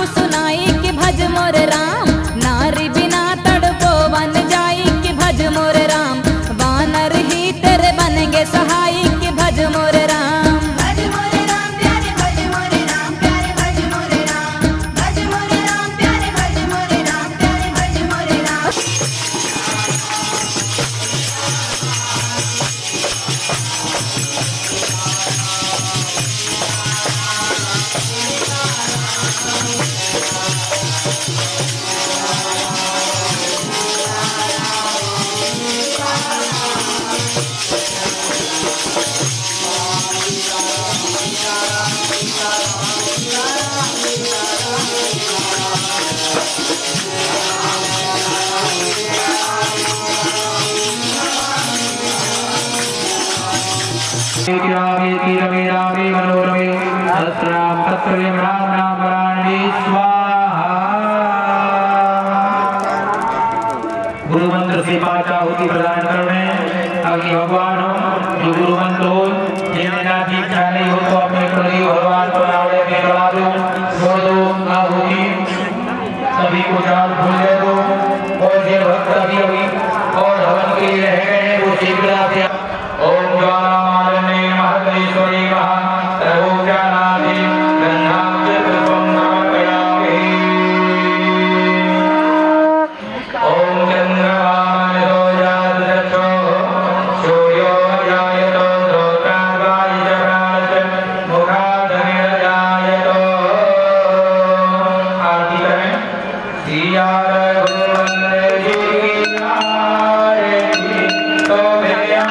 सुनाई कि भज मोर राम, नारी बिना तड़पो वन जाई कि भज मोर राम, वानर ही तेरे बनेंगे सहाई कि भज मोर राम। भज मोरे राम प्यारे भज मोरे राम प्यारे भज मोरे राम, भज मोरे राम प्यारे भज मोरे राम प्यारे भज मोरे राम। रामे रामे मनोरमे सहस्राम तत्सर्वं राम नाम वराणि स्वाहा। गुरु मंत्र से पांच आहुति प्रदान करने आगे भगवान हो जो गुरु मंत्र हो जिन्हें ना दीक्षा नहीं हो तो अपने प्रति भगवान को नावड़े में बढ़ा दो, छोड़ दो आहुति सभी को जान भूल दो। और जो भक्त अभी अभी और हवन के लिए रह गए वो शीघ्र से ओम ज्वालामालिनी महदेश्वरी महा प्रभु ज्ञानादि गंधाब्ज पुष्पं समर्पयामि। ओम चंद्रमामनितो जातचक्षो सूर्यो जायतो श्रोत्रागाय च प्राणश्च मुखादनिर्जायतो। आरती करें। सिया रघुवंश जी आरती तो मेरा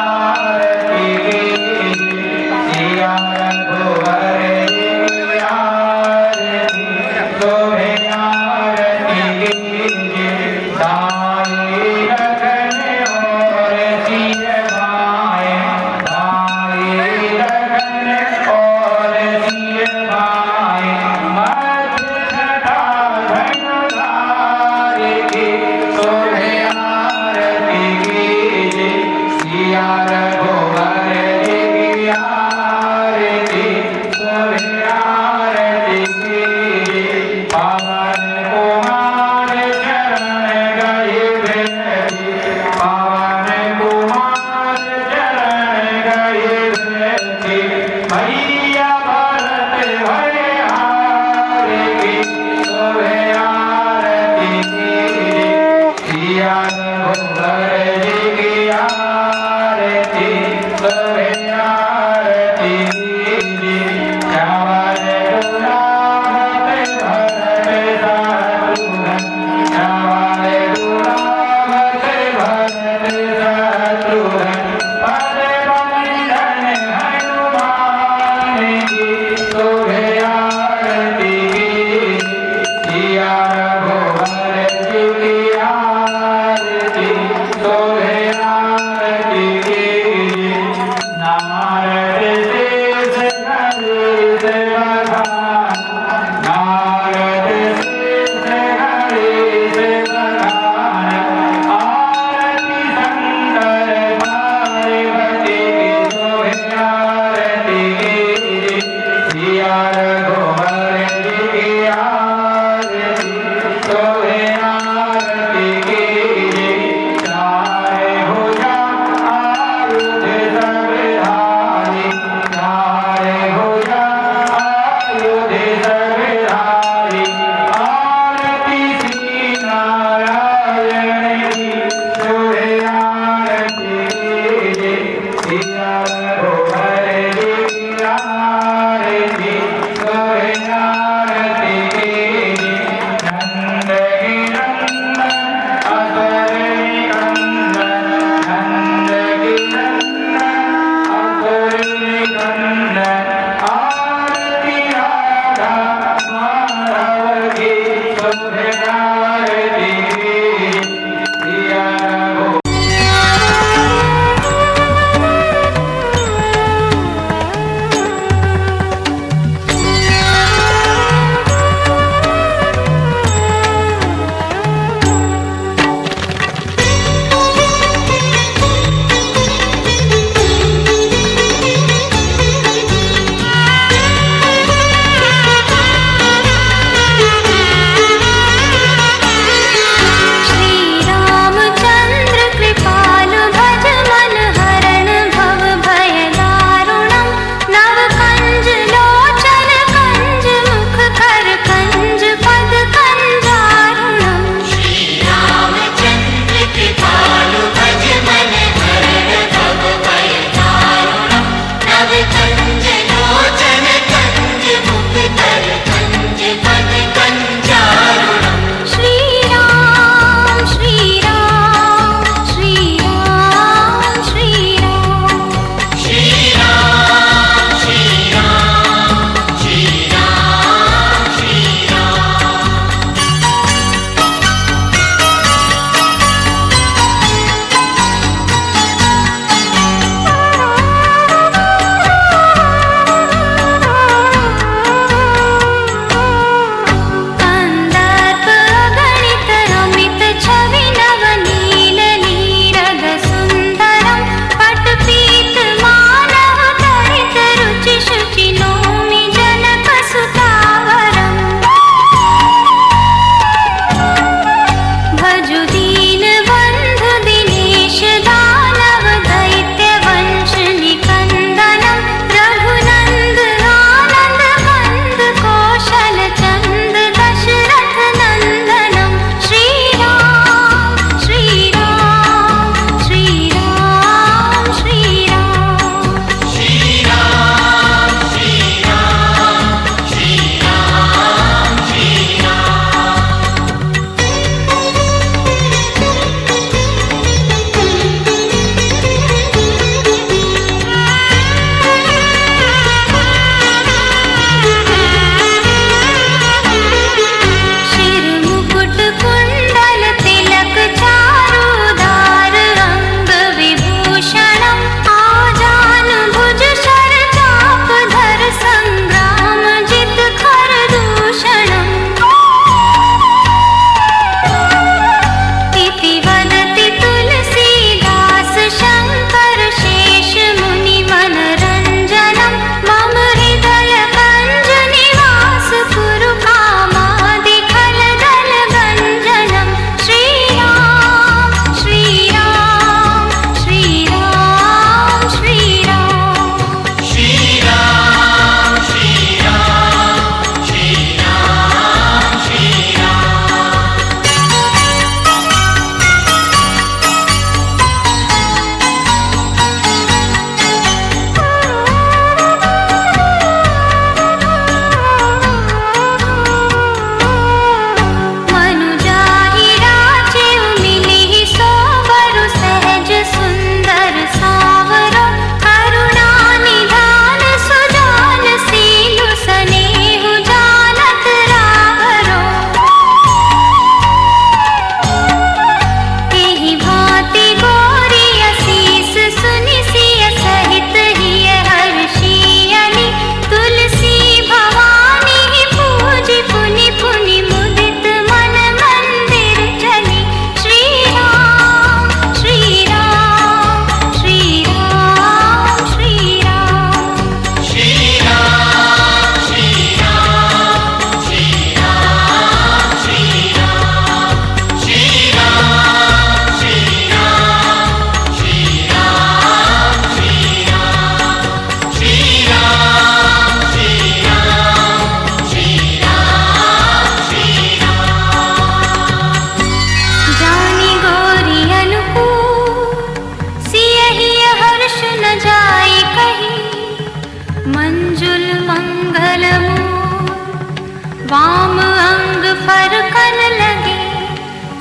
वाम अंग फरकन लगे,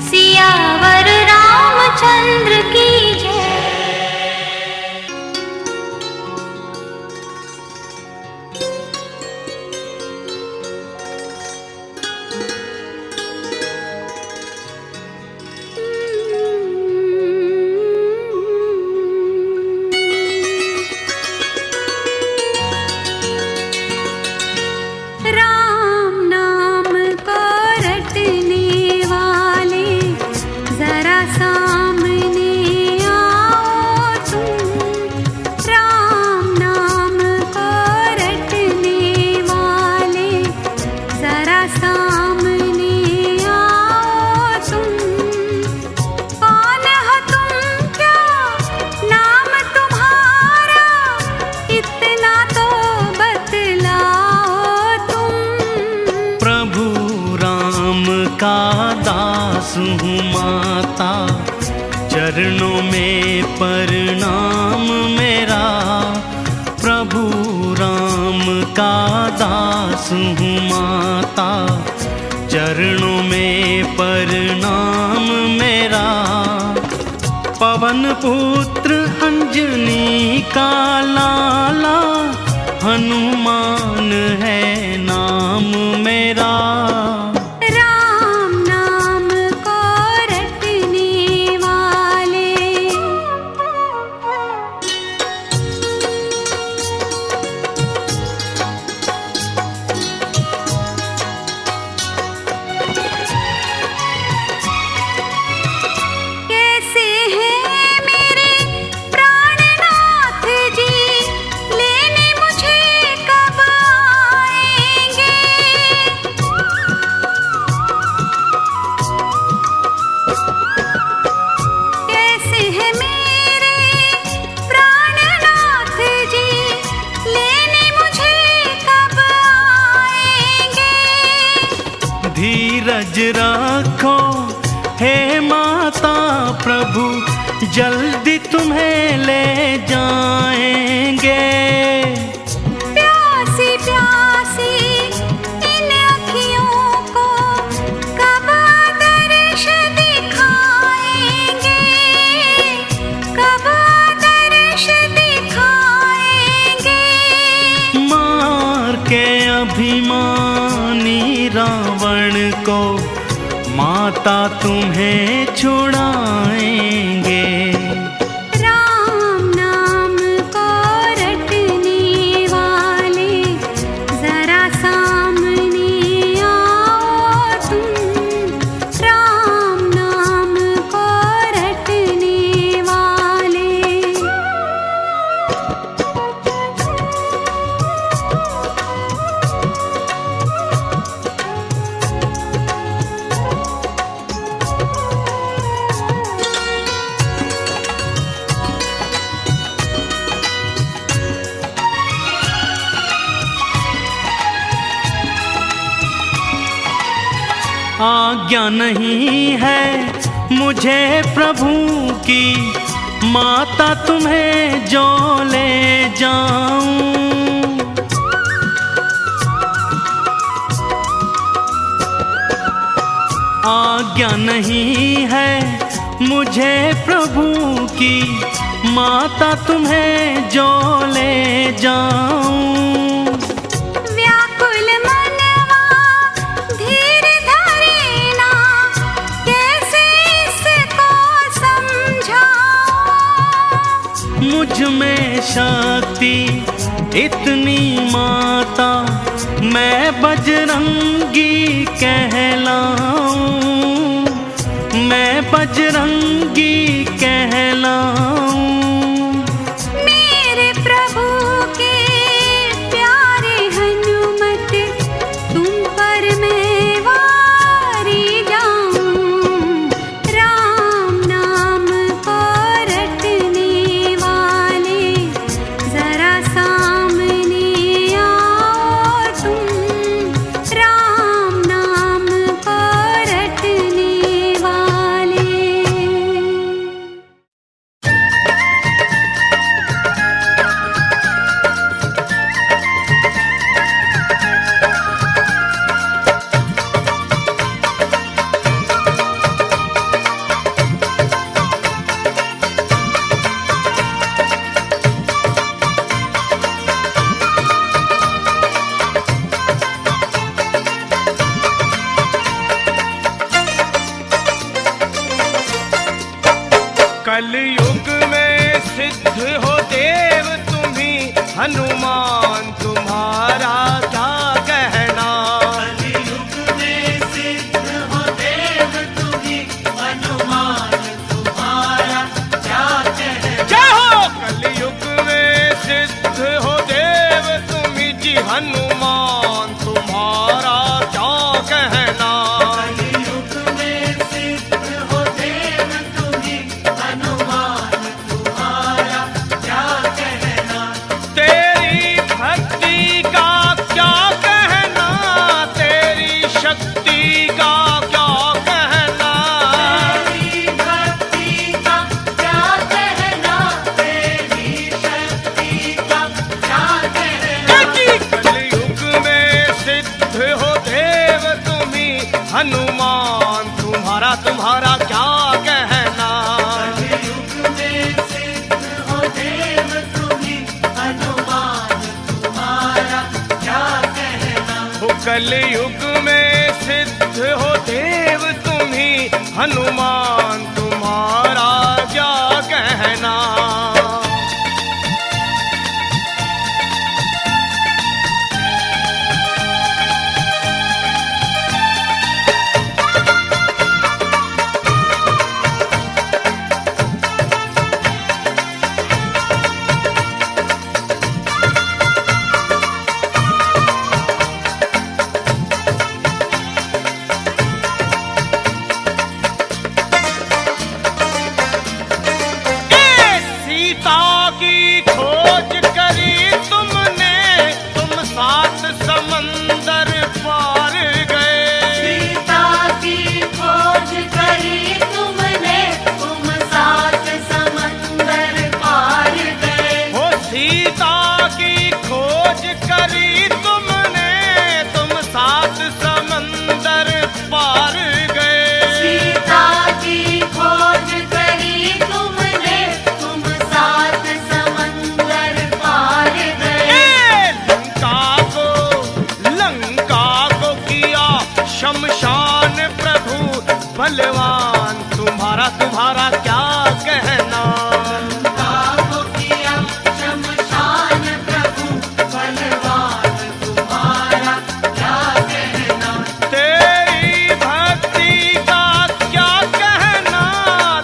सियावर रामचंद्र की जय। राम नाम को रटने वाले जरा सामने आओ तुम। राम नाम को रटने वाले जरा सामने आओ तुम। कौन हो तुम, क्या नाम तुम्हारा, इतना तो बतलाओ तुम। प्रभु राम का दास हूँ माता, चरणों में प्रणाम मेरा। प्रभु राम का दास हूँ माता, चरणों में प्रणाम मेरा। पवन पुत्र अंजनी का लाला, हनुमान है नाम मेरा। राम नाम को रटने वाले कैसे हैं मेरे प्राणनाथ जी, लेने मुझे कब आएंगे। कैसे हैं मेरे प्राणनाथ जी, लेने मुझे कब आएंगे। धीरज रखो हे माता, प्रभु जल्दी तुम्हें ले जाएंगे। प्यासी प्यासी इन अखियों को कब दर्श दिखाएंगे, कब दर्श दिखाएंगे। मार के अभिमानी रावण को माता तुम्हें छुड़ाएंगे। राम नाम को रटने वाले जरा सामने आओ तुम। राम नाम को रटने वाले आज्ञा नहीं है मुझे प्रभु की, माता तुम्हें जो ले जाऊं। आज्ञा नहीं है मुझे प्रभु की, माता तुम्हें जो ले जाऊं। व्याकुल मनवा धीर धरे ना, कैसे इसको समझाऊं। मुझ में शक्ति इतनी माता, मैं बजरंगी कहलाऊं। मैं बजरंगी कहलाऊं। मेरे प्रभु के प्यारे हनुमत, तुम पर मैं वारी जाऊं। राम नाम को रटने वाले जरा सामने आओ तुम। राम नाम को रटने वाले हनुमान तुम्हारा क्या कहना। कलयुग में सिद्ध हो देव तुम्ही हनुमान तुम्हारा क्या कहना। जय हो। कलयुग में सिद्ध हो देव तुम्ही जी हनुमान तुम्हारा क्या कहना। कलयुग में सिद्ध हो देव तुम्ही हनुमान तुम्हारा क्या कहना। तेरी भक्ति का क्या कहना, तेरी शक्ति का क्या कहना। तेरी भक्ति का क्या कहना, तेरी शक्ति का क्या कहना। कलयुग में सिद्ध हो देव तुम्ही हनुमान तुम्हारा तुम्हारा क्या कहना। कलयुग में सिद्ध हो देव तुम्ही हनुमान तुम्हारा क्या कहना। हो कलयुग में सिद्ध हो देव तुम्ही हनुमान तुम्हारा क्या कहना। सीता की खोज करी तुमने, तुम सात समंदर पार गए। सीता की खोज करी तुमने, तुम सात समंदर पार गए। हो सीता की खोज करी तुमने, तुम सात समंदर पार गए। सीता की खोज करी तुमने, तुम सात समंदर पार गए। लंका को किया शमशान प्रभु बलवान तुम्हारा तुम्हारा क्या कहना। को किया शमशान प्रभु बलवान तुम्हारा क्या कहना। तेरी भक्ति का क्या कहना,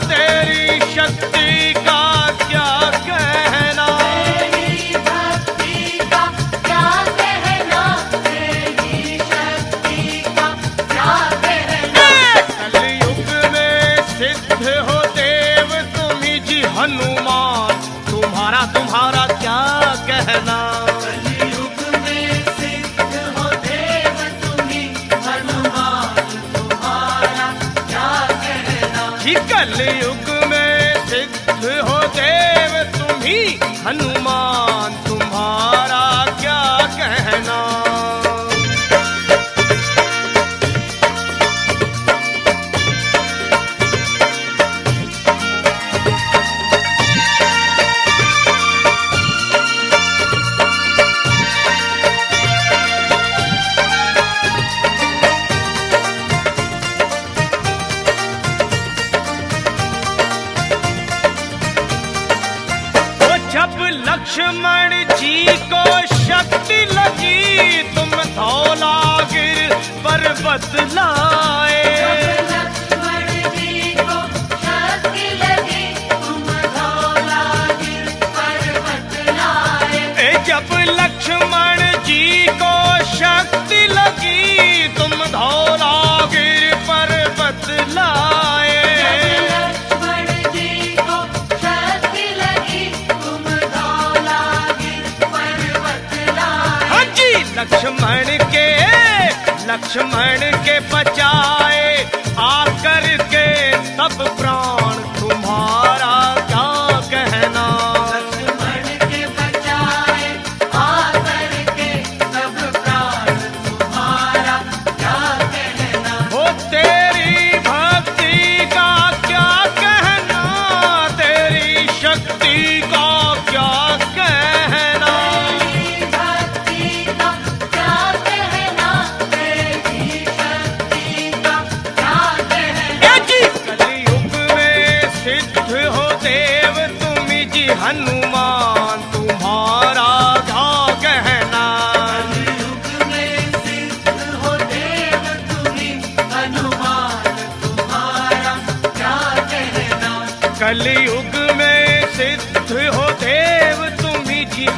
तेरी शक्ति का क्या कहना। तेरी भक्ति का क्या कहना, तेरी शक्ति का क्या कहना। कलयुग में सिद्ध हो देव तुम्ही जी हनुमान तुम्हारा तुम्हारा क्या कहना। कलयुग में सिद्ध हो देव तुम्ही हनुमान तुम्हारा क्या कहना। जी कलयुग में सिद्ध हो देव तुम्ही हनुमान तुम्हारा क्या कहना। जब लक्ष्मण जी को शक्ति लगी तुम धौलागिर पर्वत लाए। लक्ष्मण जी को शक्ति लगी तुम धौलागिर पर्वत लाए। जब लक्ष्मण जी को शक्ति लगी तुम धौलागिर पर्वत लाए। लक्ष्मण जी को शक्ति लगी तुम धौलागिर पर्वत लाए। हाँ जी लक्ष्मण के बचाए आकर के तब प्राण तुम्हारा क्या कहना। लक्ष्मण के बचाए आकर के तब प्राण तुम्हारा क्या कहना। हो तेरी भक्ति का क्या कहना, तेरी शक्ति का क्या कहना। तेरी भक्ति का क्या कहना, तेरी शक्ति का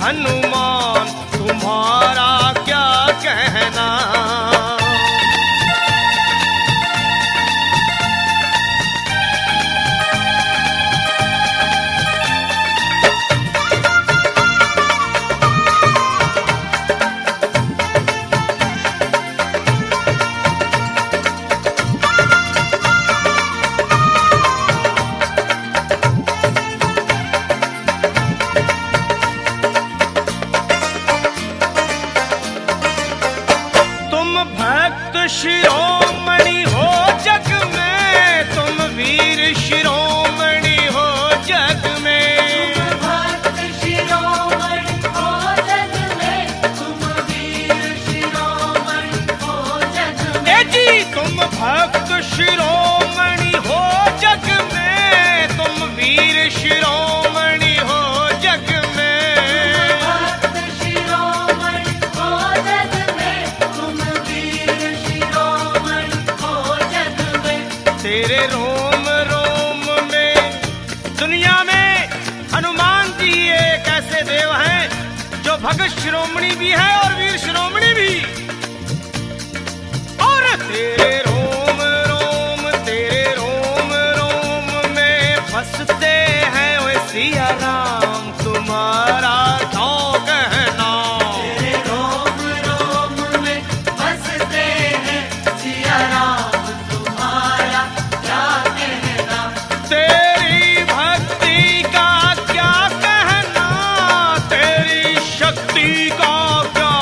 हनुमान तुम्हारा क्या कहना। शिरोमणि हो जग में, तुम वीर शिरोमणि हो जग में। भक्त शिरोमणि हो जग में, तुम वीर शिरोमणि हो जग में। ए जी तुम भक्त शिरोमणि हो जग में, तुम वीर शिरोमणि हो जग में। भक्त शिरोमणि हो जग में, तुम वीर शिरोमणि हो जग में। तेरे रोम रोम में दुनिया में हनुमान जी एक ऐसे देव हैं जो भगत शिरोमणि भी है और वीर शिरोमणि भी। और तेरे रोम रोम में बसते हैं वे सिया राम तुम्हारा तो कहना। तेरे रोम रोम में बसते हैं सिया राम तुम्हारा क्या कहना। तेरी भक्ति का क्या कहना, तेरी शक्ति का क्या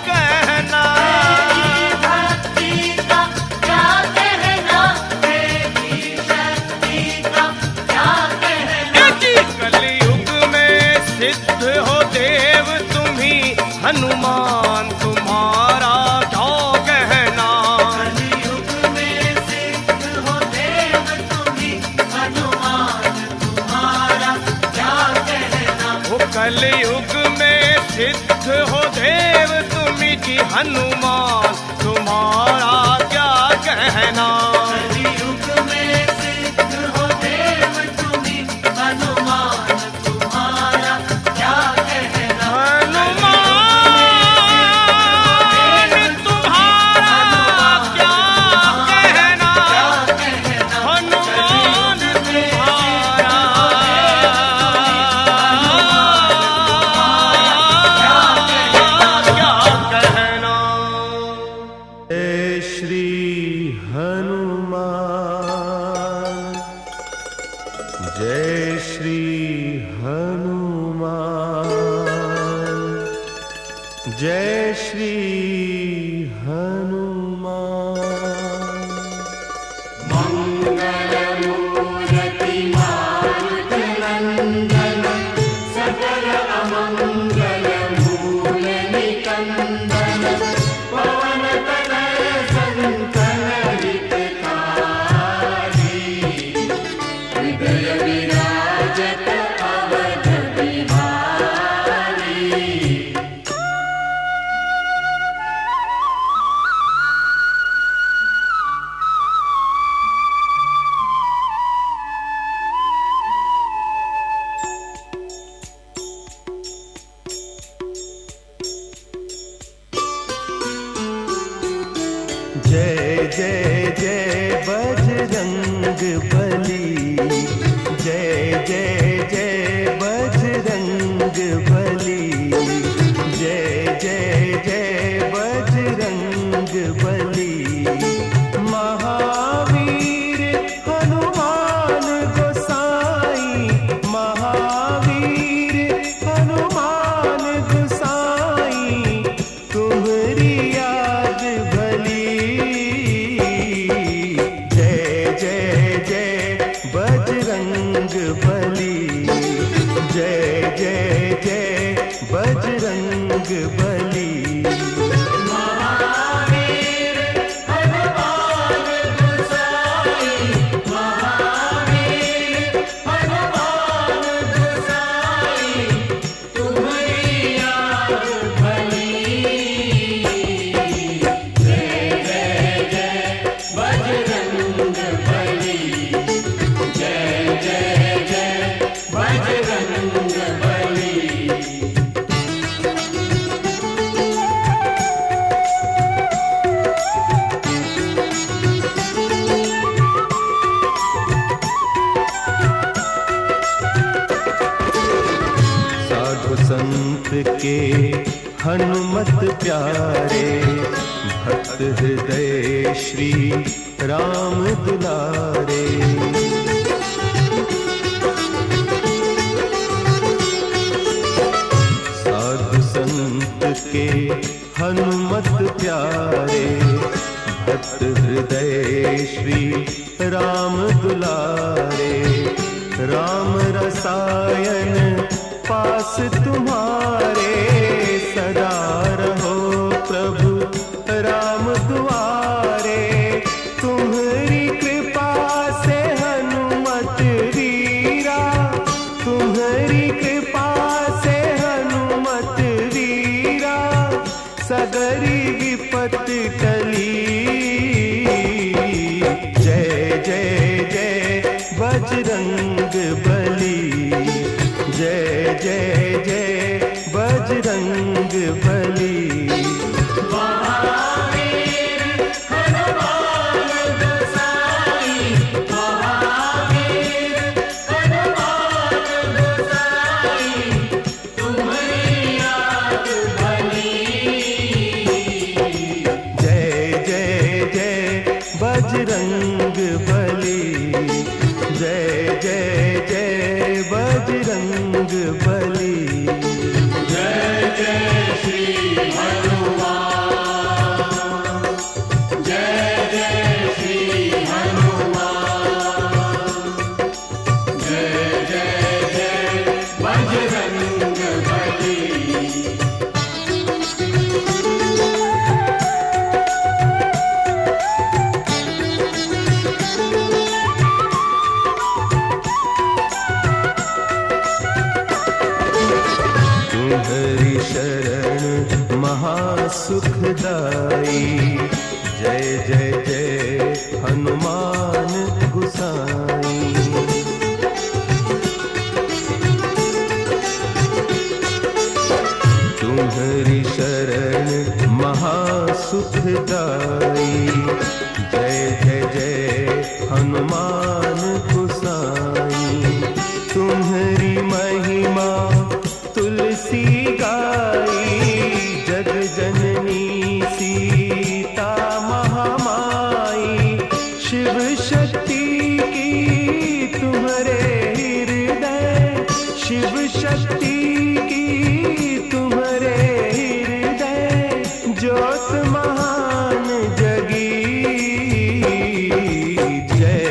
कहना। तेरी भक्ति का क्या कहना, तेरी शक्ति का क्या कहना। कलयुग में सिद्ध हो देव तुम्ही हनुमान तुम्हारा क्या कहना। कलयुग में सिद्ध हो देव तुम्ही हनुमान तुम्हारा क्या कहना। वो कलयुग में सिद्ध हो देव तुम्ही जी हनुमान तुम्हारा क्या कहना। कलयुग में सिद्ध हो देव तुम्ही हनुमान तुम्हारा क्या कहना। हनुमान तुम्हारा क्या कहना। हनुमान तुम्हारा क्या कहना। जय श्री हनुमान, जय श्री हनुमान, जय श्री हनुमान। जय जय जय बजरंग बली, जय जय जय बजरंग बली, जय जय जय बजरंग बली। महावीर हनुमान गोसाई, महावीर हनुमान गोसाई, तुम्हारी याद भली। जय जय जय बजरंग बली, जय जय जय बजरंग बली। हनुमत प्यारे, भक्त हृदय श्री राम दुलारे। साधु संत के हनुमत प्यारे, भक्त हृदय श्री राम दुलारे। राम रसायन पास तुम्हारे, सदा रहो प्रभु राम दुआरे। तुम्हारी कृपा से हनुमत वीरा, तुम्हारी कृपा से हनुमत वीरा, सगरी विपत टली। जय जय जय बजरंग बली, जय जय जय बजरंग बली। बजरंग बली, जय जय जय बजरंग बली। जय जय श्री हनुमान, जय जय श्री हनुमान, जय जय जय बजरंग बली। तुम्हारी शरण महासुखदाई, जय जय जय हनुमान गुसाई। तुम्हारी शरण महासुखदाई, जय जय जय हनुमान गुसाई। तुम्हारी महिमा तुलसी गाई, जग जननी सीता महामाई। शिव शक्ति की तुम्हारे हृदय, शिव शक्ति की तुम्हारे हृदय, ज्योत महान जगी। जय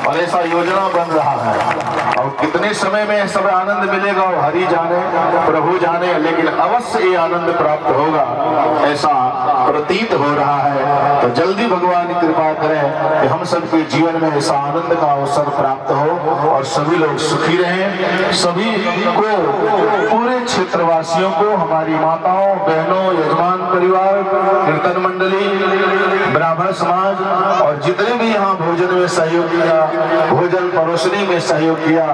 और ऐसा योजना बन रहा है। और कितने समय में सब आनंद मिलेगा वो हरि जाने, प्रभु जाने, लेकिन अवश्य ये आनंद प्राप्त होगा ऐसा प्रतीत हो रहा है। तो जल्दी भगवान कृपा करें कि हम सबके जीवन में ऐसा आनंद का अवसर प्राप्त हो और सभी लोग सुखी रहें। सभी को, पूरे क्षेत्रवासियों को, हमारी माताओं बहनों, यजमान परिवार, कीर्तन मंडली, ब्राह्मण समाज और जितने भी यहाँ भोजन में सहयोग किया, भोजन परोसने में सहयोग किया,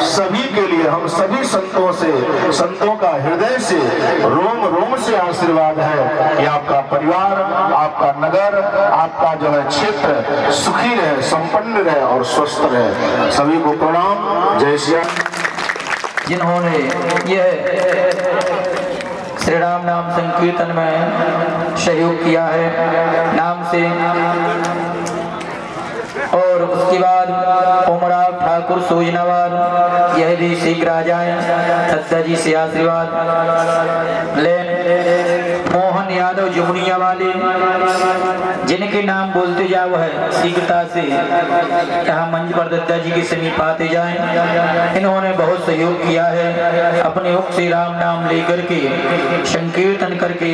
सभी के लिए हम सभी संतों से, संतों का हृदय से, रोम रोम से आशीर्वाद है कि आपका परिवार, आपका नगर, आपका जो है क्षेत्र सुखी रहे, संपन्न रहे और स्वस्थ रहे। सभी को प्रणाम। जय श्री राम। जिन्होंने यह श्री राम नाम संकीर्तन में सहयोग किया है नाम से, और उसके बाद ओमराव ठाकुर सोजनावाद, यह भी शीघ्र आ जाए, दत्ता जी से आशीर्वाद लें। मोहन यादव जुमनिया वाले, जिनके नाम बोलते जाओ है शीघ्रता से यहाँ मंच पर दत्ता जी के समीप आते जाएं। इन्होंने बहुत सहयोग किया है, अपने मुख से राम नाम लेकर के संकीर्तन करके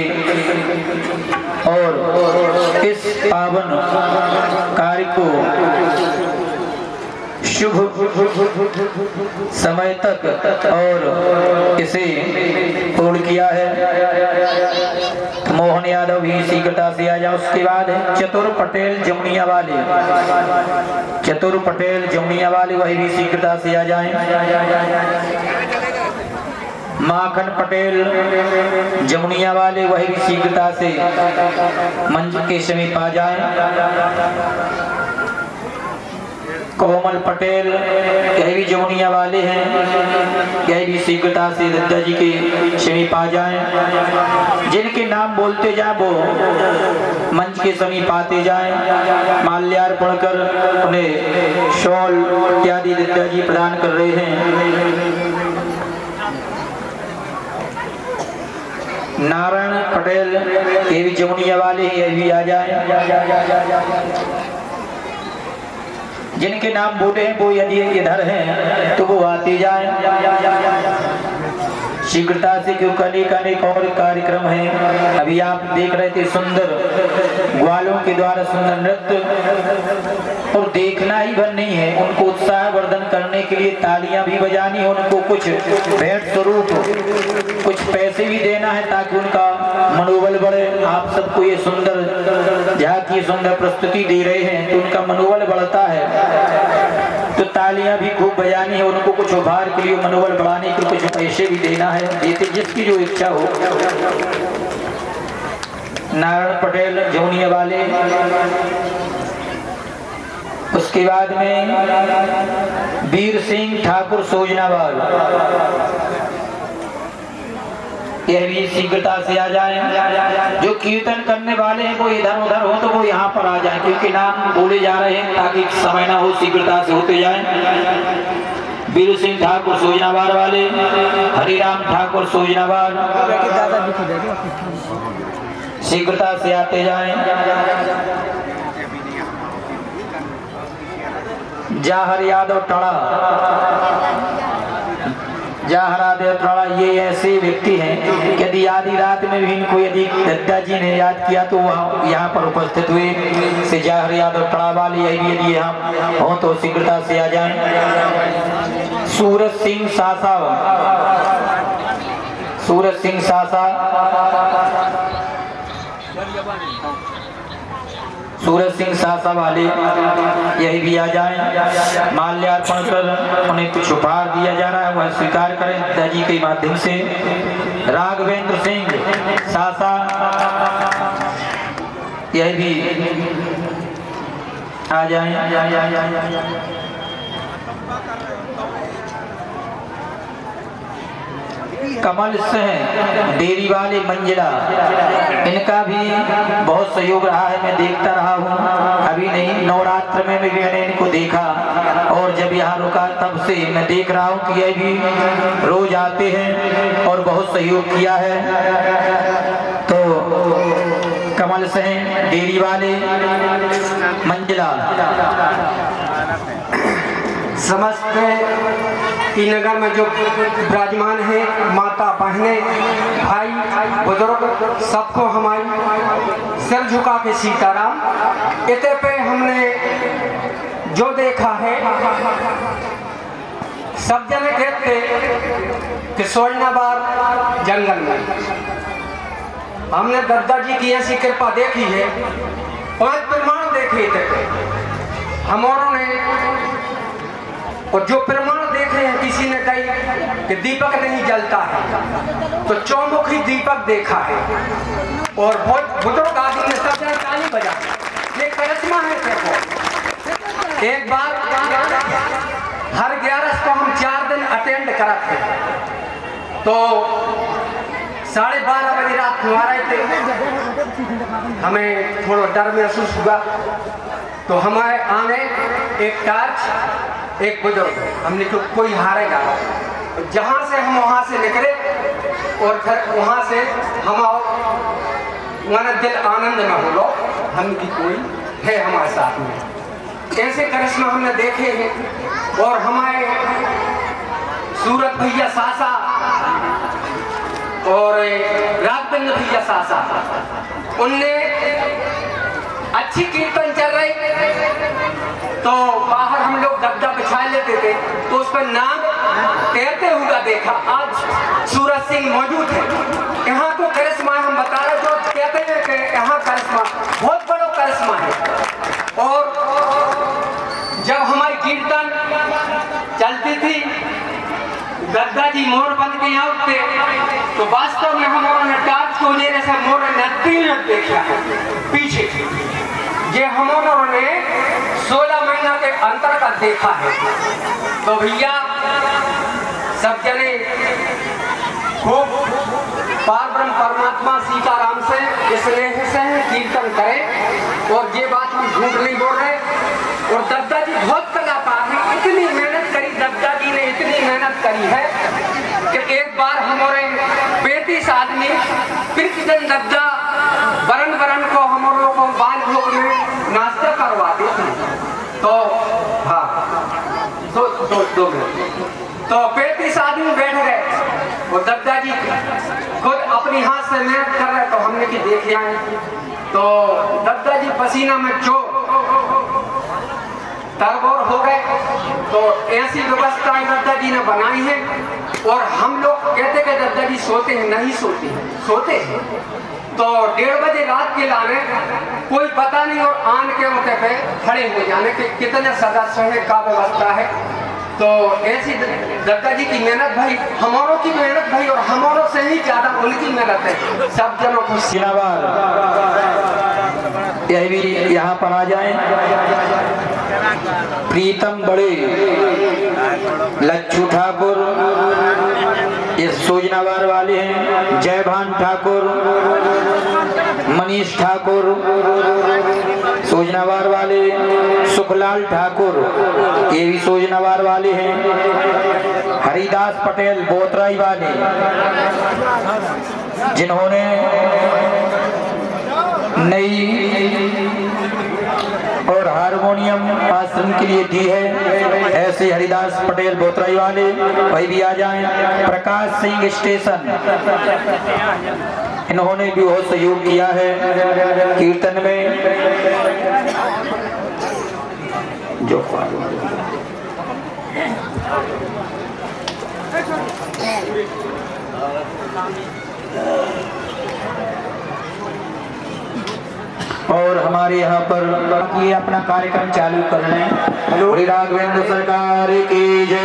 और इस पावन कार्य को शुभ समय तक और इसे पूर्ण किया है। मोहन यादव भी शीघ्रता से आ जाओ। उसके बाद है चतुर पटेल जमुनिया वाले, चतुर पटेल जमुनिया वाले, वही भी शीघ्रता से आ जाएं। माखन पटेल जमुनिया वाले, वही भी शीघ्रता से मंच के समीप आ जाएं। कोमल पटेल, यह भी जमुनिया वाले हैं, यह भी शीघ्रता से दत्ता जी के समीप आ जाएं। जिनके नाम बोलते जाए वो मंच के समीप आते जाएं। माल्यार्पण कर उन्हें शॉल इत्यादि दत्ता जी प्रदान कर रहे हैं। नारायण पटेल, ये भी जमुनिया वाले हैं, यह भी आ जाए। जिनके नाम बोले हैं वो यदि इधर हैं तो वो आते जाएं शीघ्रता से, क्योंकि अनेक और कार्यक्रम हैं। अभी आप देख रहे थे सुंदर ग्वालों के द्वारा सुंदर नृत्य, और देखना ही भर नहीं है, उनको उत्साहवर्धन करने के लिए तालियां भी बजानी है, उनको कुछ भेंट स्वरूप कुछ पैसे भी देना है ताकि उनका मनोबल बढ़े। आप सबको ये सुंदर झांकी, सुंदर प्रस्तुति दे रहे हैं तो उनका मनोबल बढ़ता है, तो तालियां भी खूब बजानी है, उनको कुछ उपहार के लिए, मनोबल बढ़ाने के लिए कुछ पैसे भी देना है, देते जिसकी जो इच्छा हो। नारायण पटेल जमुनिया वाले। उसके बाद में वीर सिंह ठाकुर सोजनावाल, यह भी शीघ्रता से आ जाएं। जो कीर्तन करने वाले हैं वो इधर उधर हो तो वो यहाँ पर आ जाएं, क्योंकि नाम बोले जा रहे हैं ताकि समय ना हो, शीघ्रता से होते जाएं। वीर सिंह ठाकुर सोजनावाल वाले, हरिराम ठाकुर सोजनावाल, शीघ्रता से आते जाएं। जाहर यादव टड़ा, ये ऐसे व्यक्ति हैं कि यदि आधी रात में भी इनको यदि दत्ता जी ने याद किया तो वह यहाँ पर उपस्थित हुए। से जाहर यादव टड़ा वाले यदि यहाँ हो तो शीघ्रता से आ जाएं। सूरज सिंह सासा, सूरज सिंह सासा, सूरज सिंह सासा वाले यही भी आ जाएं। माल्यार्पण कर उन्हें कुछ उपहार दिया जा रहा है, वह स्वीकार करें दत्ता जी के माध्यम से। राघवेंद्र सिंह सासा, यह भी आ जाएं। कमल सिंह डेरी वाले मंजिला, इनका भी बहुत सहयोग रहा है, मैं देखता रहा हूँ। अभी नहीं, नवरात्र में भी मैंने इनको देखा और जब यहाँ रुका तब से मैं देख रहा हूँ कि ये भी रोज आते हैं और बहुत सहयोग किया है। तो कमल सिंह डेरी वाले मंजिला, समस्त की नगर में जो विराजमान है, माता बहनें भाई बुजुर्ग, सबको हमारी सिर झुका के सीताराम। इतने पे हमने जो देखा है, सब जने कहते कि सोजनाबाद जंगल में हमने दद्दा जी की ऐसी कृपा देखी है, 5 प्रमाण देखे थे हमारों ने। और जो प्रमाण देखे हैं, किसी ने कही कि दीपक नहीं जलता है, तो चौमुखी दीपक देखा है। और बहुत बुजुर्ग आदमी ने सब जने ताली बजा, ये करिश्मा है। देखो एक बार हर 11 को हम 4 दिन अटेंड करा थे, तो 12:30 बजे रात में आ रहे थे। हमें थोड़ा डर महसूस हुआ, तो हमारे आने एक टार्च, एक बुजुर्ग, हमने तो कोई हारेगा। जहाँ से हम वहाँ से निकले और फिर वहाँ से हम माना दिल आनंद में हो लो, हम की कोई है हमारे साथ में। ऐसे करिश्मा हमने देखे हैं। और हमारे सूरत भैया सासा और राघवेंद्र भैया सासा, उनने अच्छी कीर्तन चल रही तो बाहर हम लोग गद्दा बिछा लेते थे, तो उस पर नाम तैरते हुआ देखा। आज सूरज सिंह मौजूद है। यहाँ को करिश्मा हम बता रहे, तो कहते हैं कि यहाँ करिश्मा बहुत बड़ा करिश्मा है। और जब हमारी कीर्तन चलती थी, गद्दा जी मोर बन के यहाँ उठते, तो वास्तव में हमारे टार्च को ले जैसे मोर नदी में देखा है पीछे। ये हमारे 16 महीना के अंतर का देखा है। तो भैया सब जने खूब पारब्रह्म परमात्मा सीताराम से स्नेह से कीर्तन करें। और ये बात हम झूठ नहीं बोल रहे। और दद्दा जी बहुत कलाकार हैं, इतनी मेहनत करी दद्दा जी ने, इतनी मेहनत करी है कि एक बार हमारे 35 आदमी प्रतिदिन दद्दा बरन को हम लोगों को बाल भोग में नाश्ता करवाते थे। तो हाँ, दो मिनट, तो 35 आदमी बैठ गए और दद्दा जी खुद अपनी हाथ से मेहनत कर रहे, तो हमने की देख आए। तो दद्दा जी पसीना में तरबोर हो गए। तो ऐसी व्यवस्था दद्दा जी ने बनाई है। और हम लोग कहते कि दद्दा जी सोते हैं, नहीं सोते हैं, सोते हैं। तो 1:30 बजे रात के लाने कोई पता नहीं, और आन के उठे पे खड़े हो जाने के कितने सदस्य हैं, का व्यवस्था है। तो ऐसी दद्दा जी की मेहनत भाई, हमारों की मेहनत भाई, और हमारों से ही ज्यादा उनकी मेहनत है। सब जनों को यह भी यहाँ पर आ जाए। प्रीतम बड़े, लच्छू ठाकुर ये सोजनाबाद वाले हैं, जयभान ठाकुर, मनीष ठाकुर सोजनाबाद वाले, सुखलाल ठाकुर ये भी सोजनाबाद वाले हैं, हरिदास पटेल बोतराई वाले, जिन्होंने नई और हारमोनियम आश्रम के लिए दी है। ऐसे हरिदास पटेल बोतराई वाले वही भी आ जाएं। प्रकाश सिंह स्टेशन, इन्होंने भी बहुत सहयोग किया है कीर्तन में। जो और हमारे यहाँ पर ये अपना कार्यक्रम चालू कर रहे हैं। श्री राघवेंद्र सरकार की जय।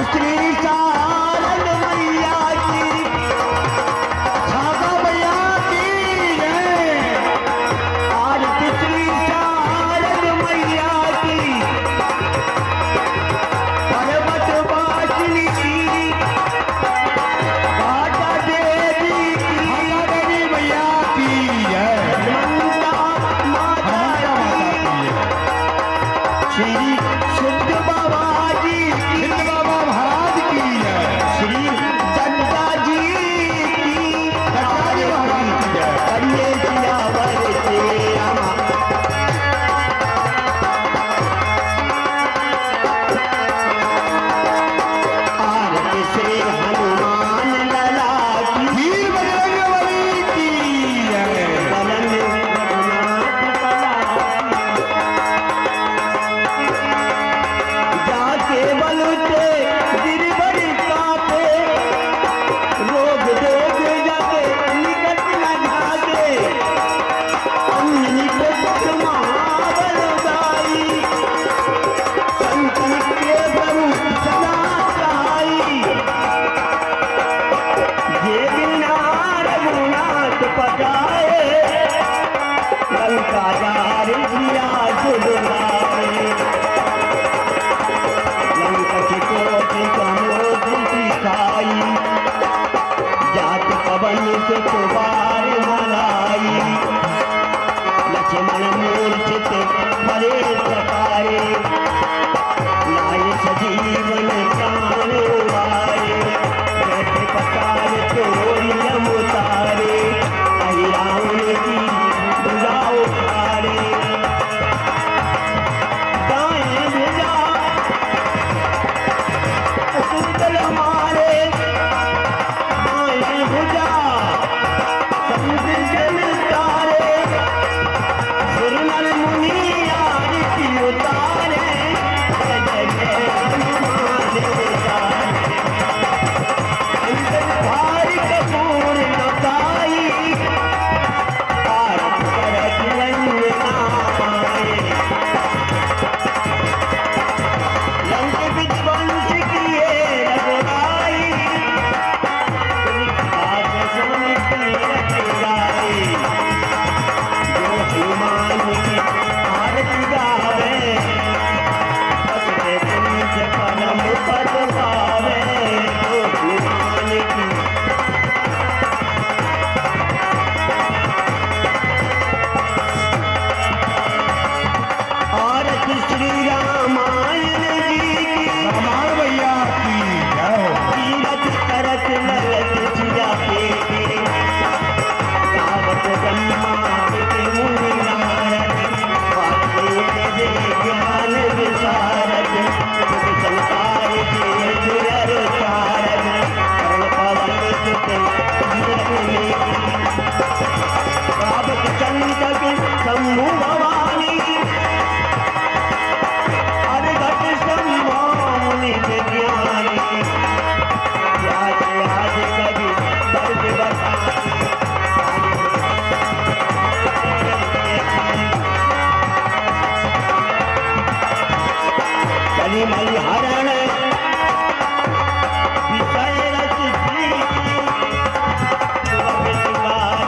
श्री शारद मैया की, शारदा मैया की जय। आरती श्री शारद मैया की, पर्वत वासिनी की, माता देवी मैया की जय। ममता माता की, श्री सिद्ध बाबा जी, सिद्ध बाबा महाराज की जय। श्री दत्ता जी की, दत्ता जी महाराज की जय। करिए सियावर श्री राम। आरती श्री हनुमान लला की, वीर बजरंगबली की जय। बलन रघुनाथ जाके बलुते गिरबर कापे, रोग दोग जाके निकट न भागे। निकट महाबल दाई, संकट के प्रभु सदा सहाई। जे बिना रघुनाथ पटाए, लंका जार सिया सुधराए। लंकट कोटि कमोदि सिखाई, जात पवन से कुबार मनाई। लक्ष्मण मूर्छित परे सकारे, लाए सजीवन प्राण उबारे। बैठे पतार तोरी उतारे, आई रावण की भुजा उखाड़े। दाएं भुजा सुंदर हमारे, बाएं भुजा समुद्र जल तारे। सिर नर मुनि आरती उतारे, जय जय हनुमान उतारे। अंतर भार कपूर लताई, आरती करत रंग नामाए। लंक विध्वंस किए रघुराई, आज समित रघुराई। जो हनुमान की आरती गावे, अपने पुंज परम पद पावे। जो हनुमान की आरती श्री रामायण जी की, हनुमान भैया की जय। तीरथ करत ललत सिया पेटे, गावत ब्रह्मा के मुनि नारद। वासुदेव दे ज्ञान विशारद, जुग संसार के दुरर तारद। कर्ण पवन सुत जीवन गावत चंदक शंभु भवानी। अरघट संभावनी विज्ञानी, व्यास आज कवि दर्द बताई। कलि मलि हरण विषय रस प्रीति, सुबह सिंगार।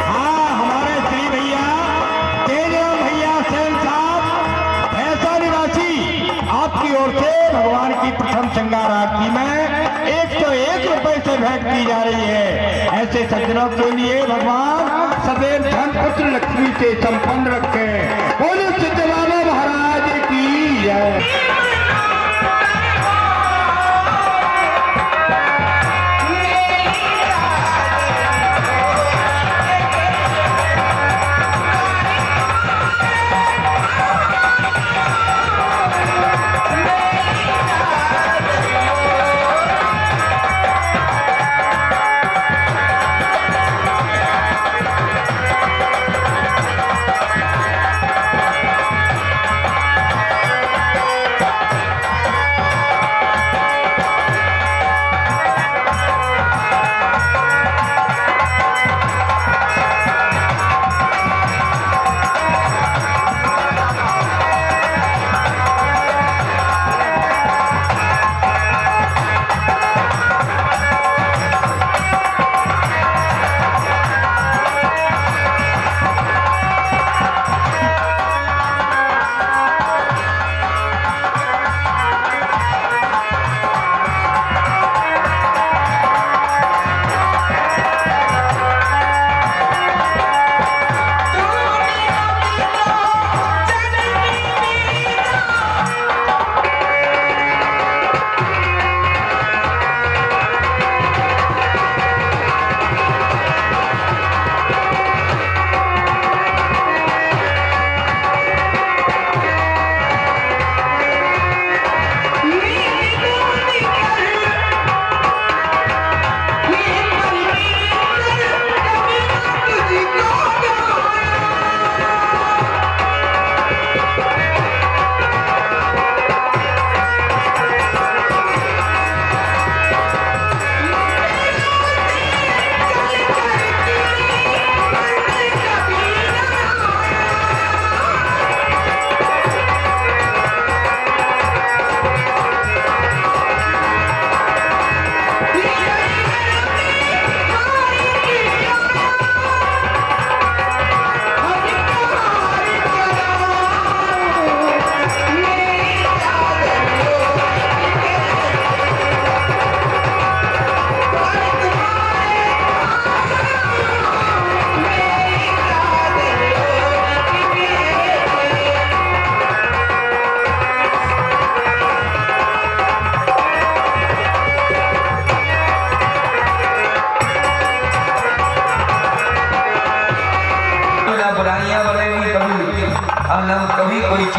हाँ, हमारे श्री भैया तेजराम भैया सेन साहब भैंसा निवासी, आपकी ओर से भगवान की प्रथम श्रृंगार आरती में 101 रुपए से भेंट की जा रही है। ऐसे सज्जनों के लिए भगवान सदैव धन पुत्र लक्ष्मी से संपन्न रखे। बोलो सिद्ध बाबा महाराज की जय।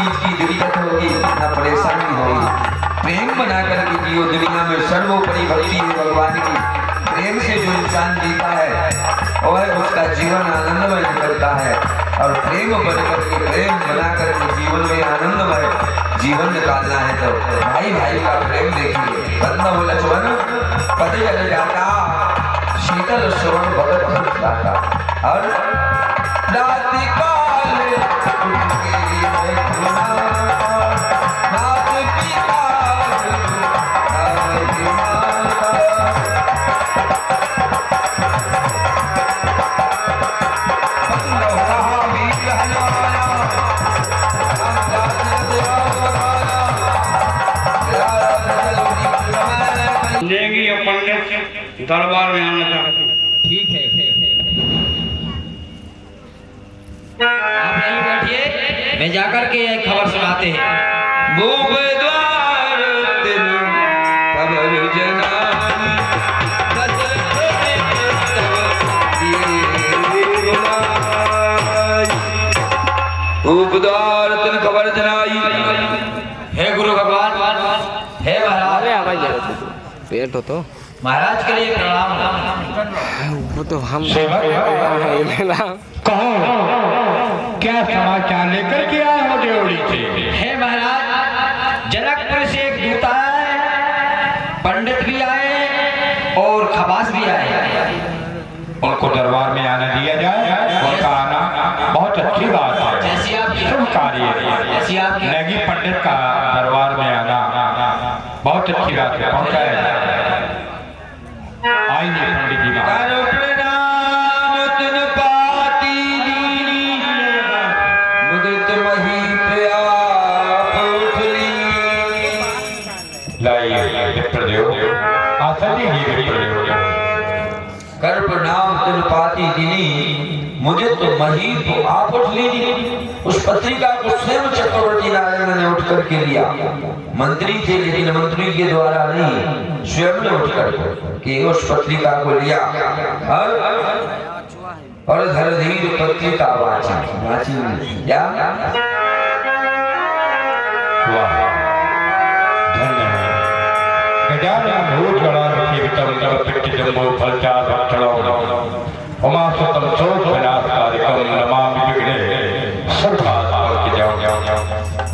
चीज की दिक्कत होगी न परेशानी होगी। प्रेम बना करके जियो, दुनिया में सर्वोपरि भक्ति है भगवान की। प्रेम से जो इंसान जीता है वह उसका जीवन आनंदमय करता है। और प्रेम बन करके, प्रेम बना करके जीवन में आनंदमय जीवन निकालना है तो भाई भाई का प्रेम देखिए। बंधु लक्ष्मण पति जल जाता, शीतल श्रवण भगत जाता। और राति काल उठ के देखना, रात की काल लेंगी और पंडित दरबार में आना चाहते हैं। ठीक है, आप यहीं बैठिए, मैं जाकर के एक खबर सुनाते हैं। भूप द्वार दिन खबर जनानी, भूप द्वार दिन खबर जनाई। हे गुरु भगवान, हे महाराज, पेट हो तो महाराज के लिए प्रणाम। वो तो हम कहो क्या समाचार लेकर के आए हो देवड़ी से? हे महाराज, जनकपुर से एक दूत आया है, पंडित भी आए और खबास भी आए। उनको दरबार में आने दिया जाए। उनका आना बहुत अच्छी बात है, जैसी आपकी शुभ कार्य है। जैसी आपकी नगी पंडित का दरबार में आना बहुत अच्छी बात है, पहुंचाया जाए। आइए पंडित जी कर प्रणाम तिन पाती दिनी, मुझे तो महीप आप उठ लीजिए। उस पत्रिका को स्वयं चक्रवर्ती नारायण ने उठ करके लिया। मंत्री थे लेकिन मंत्री के द्वारा नहीं, स्वयं ने उठ करके उस पत्रिका को लिया और धरधीर पत्रिका वाची क्या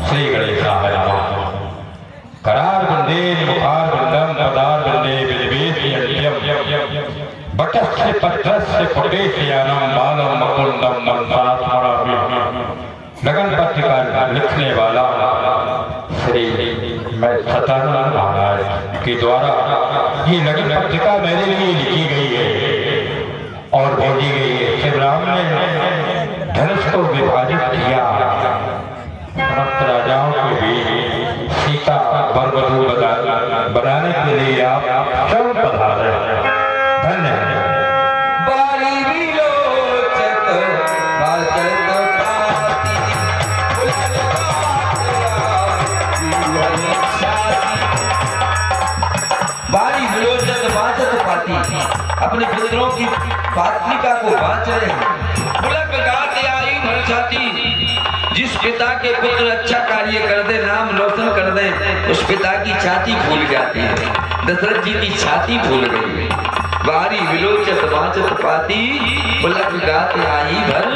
श्री गणेशाय करार बंदे मुखार बंदम पदार बंदे बटस्य पत्रस्य फुटेशयानम बालम मुकुंदम मनसात्मरामि। लगन पत्रिका लिखने वाला श्री मैं सतानंद महाराज के द्वारा ये लगन पत्रिका मेरे लिए लिखी गई है और भेजी गई है। श्री राम ने धनुष को विभाजित किया, समस्त राजाओं के बीच सीता बरबधू बनाने के लिए आप स्वयं पधारे। धन्यवाद। बारी विलोचन वाचत पाती अपने पुत्रों की पत्रिका को वाच रहे हैं। पुलक गाते आई भर छाती, जिस पिता के पुत्र अच्छा कार्य कर दे, नाम रोशन कर दे, उस पिता की छाती फूल जाती है। दशरथ जी की छाती फूल गई। बारी विलोचत वाचत पाती, पुलक गाते आई भर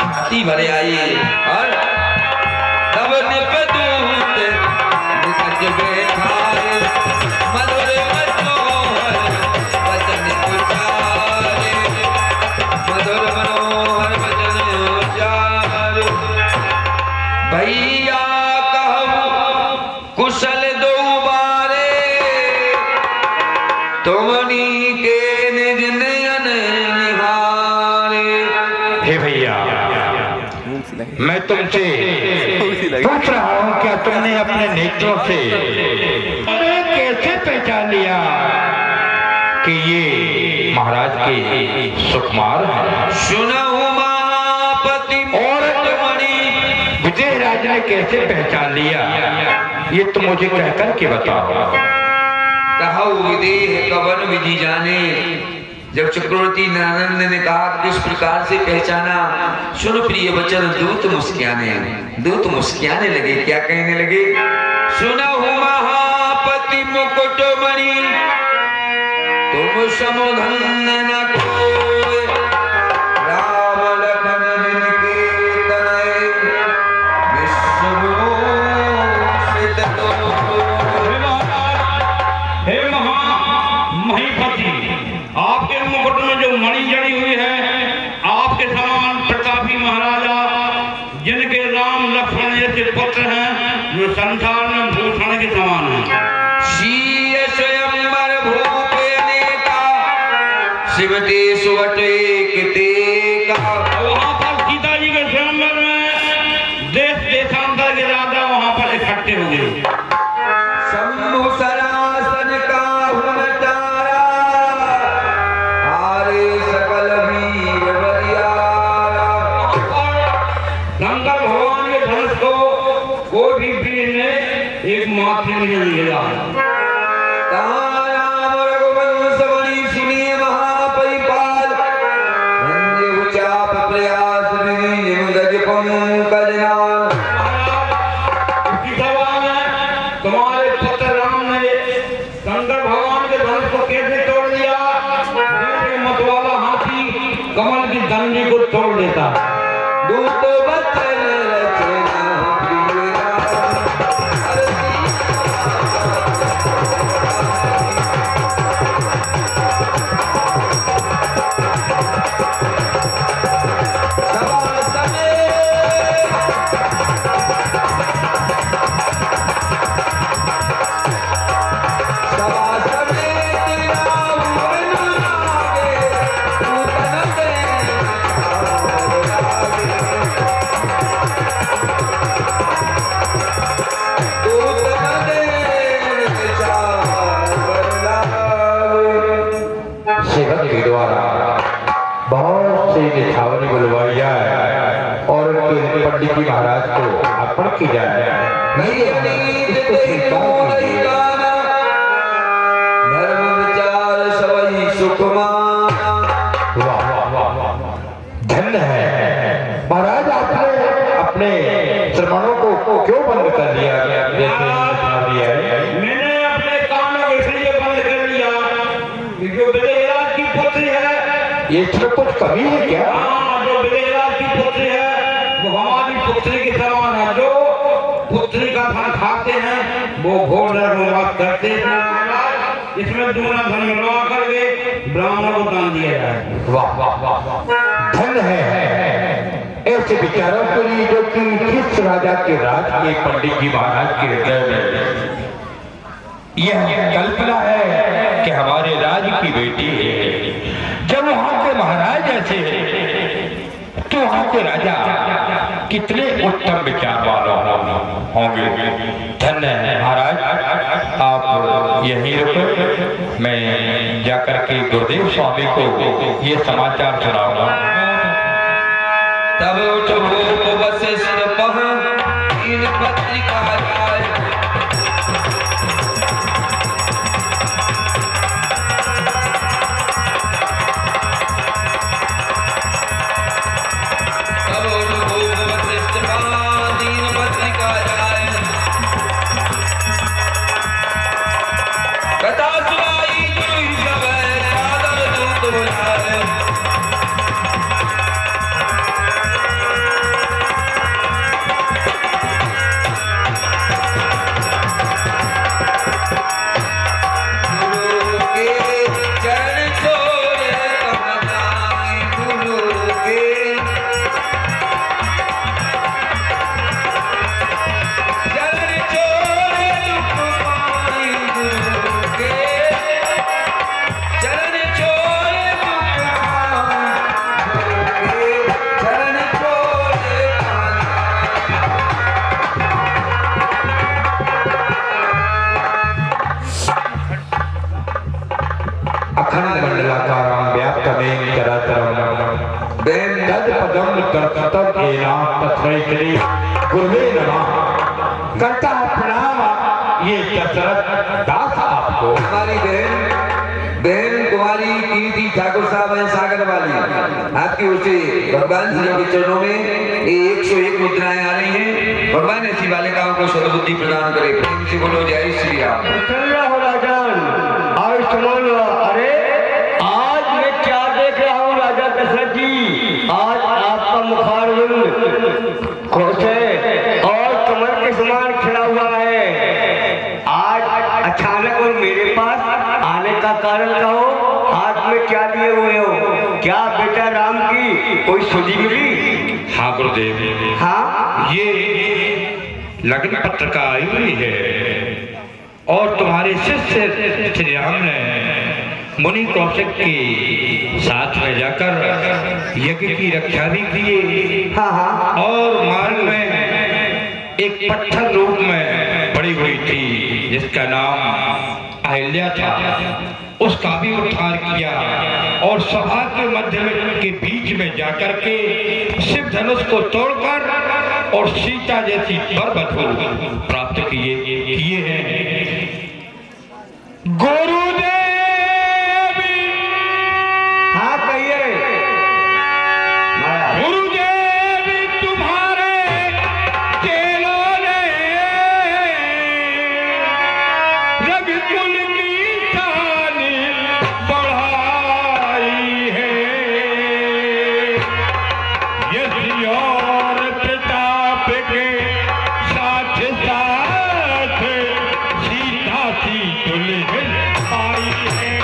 छाती भरे आई। और तब निपदूत निकट बैठा मधुर मनोहर वचन उचारे, मधुर मनोहर वचन उचारे। भैया कहूँ कुशल दो बारे, तुमनी के निज नयन निहारे। हे भैया, मैं तुमसे पूछ रहा हूँ, क्या तुमने अपने नेत्रों से कैसे पहचान लिया कि ये महाराज के सुकुमार हैं? सुना उमापति और विजय राज ने कैसे पहचान लिया, ये तुम मुझे कहकर के बताओ। कहा विदेह कवन विधि जाने, जब चक्रवर्ती नंद ने कहा किस प्रकार से पहचाना, सुन प्रिय वचन दूत मुस्कियाने लगे। क्या कहने लगे? सुनहु महापति मुकुटमणि तुम समुधन्य न कोय, राम लखन जिनके तनय विश्वभूषित हे महीपति, आपके मुकुट में जो मणि जड़ी हुई है, आपके समान प्रतापी महाराजा जिनके राम लक्ष्मण जैसे पुत्र हैं, जो संसार में भूषण के समान हैं। शीय स्वयंवर भूपे नेता, शिवते सुवटे किते का। वहाँ पर सीता जी के स्वयंवर में देश देशांतर के राजा वहाँ पर इकट्ठे हो गए। शंभु सरासन का हुन तारा, हारे सकल वीर बलियारा। शंकर भगवान के धनुष को कोई भी वीर ने एक माथे में नहीं लिया। राम रघुवंश बड़ी सुनिए महापरिपाल, वंदे उचाप प्रयास विनिम गज पंकज नाल। इसकी सवाल है, तुम्हारे पुत्र राम ने शंकर भगवान के धनुष को कैसे तोड़ दिया? जैसे मतवाला हाथी कमल की डंडी को तोड़ देता। दूत बचन रचना प्रिय पंडित जी महाराज को अर्पण की जाए। धर्म विचार सवई सुकुमार। धन्य है महाराज, आपने अपने श्रमणों को क्यों बंद कर दिया? मैंने अपने कानों इसलिए बंद कर लिया क्योंकि विजयराज की पुत्री है। ये इसमें कुछ कमी है क्या? हाँ, जो विजयराज की पुत्री है वो हमारी पुत्री के समान है। जो पुत्री का धन खाते हैं वो घोर नरक करते हैं। इसमें दूना धन मिलवा करके ब्राह्मण को दान दिया जाए। वाह वाह वाह, धन है ऐसे विचारों के लिए जो कि किस राजा के राज के पंडित जी महाराज के हृदय में यह कल्पना है कि हमारे राज की बेटी है। जब वहां के महाराज ऐसे तो वहां के राजा कितने उत्तम विचार वाले होंगे। धन्य है महाराज, आप यहीं रुको, मैं जाकर के गुरुदेव स्वामी को ये समाचार सुनाऊंगा। तब उठो वशिष्ठ पह इन पत्रिका जाय, करता प्रणाम ये दशरथ दास आपको। हमारी बहन तुम्हारी कीर्ति ठाकुर साहब हैं सागर वाली, आपकी ओर से भगवान श्री के चरणों में ये 101 मुद्राएं आ रही हैं। भगवान ऐसी बालिकाओं को सद्बुद्धि प्रदान करे। प्रेम से बोलो जय श्री राम। चल रहा हो राजन, आज सुनो लो। अरे आज मैं क्या देख रहा हूँ राजा दशरथ जी, आज आपका मुखारविंद खुश है और कमल के समान खिला हुआ है। आज अचानक और मेरे पास आने का कारण कहो, हाथ में क्या लिए हुए हो? क्या बेटा राम की कोई सुधी मिली? हाँ गुरुदेव, हाँ ये लगन पत्र का आयु ही है और तुम्हारे शिष्य श्री राम ने मुनि कौशिक के साथ में जाकर यज्ञ की रक्षा भी की। हाँ हाँ। और मार्ग में एक पत्थर रूप में पड़ी हुई थी जिसका नाम अहिल्या था, उसका भी उद्धार किया और सभा के मध्य में के बीच में जाकर के शिव धनुष को तोड़कर और सीता जैसी बरबधू प्राप्त किए हैं। गुरुदेव, हाँ कहिए। गुरुदेव तुम्हारे चेलों ने रघुकुल की शान बढ़ाई है। यश और प्रताप के साथ साथ सीता सी दुल्हन आई है।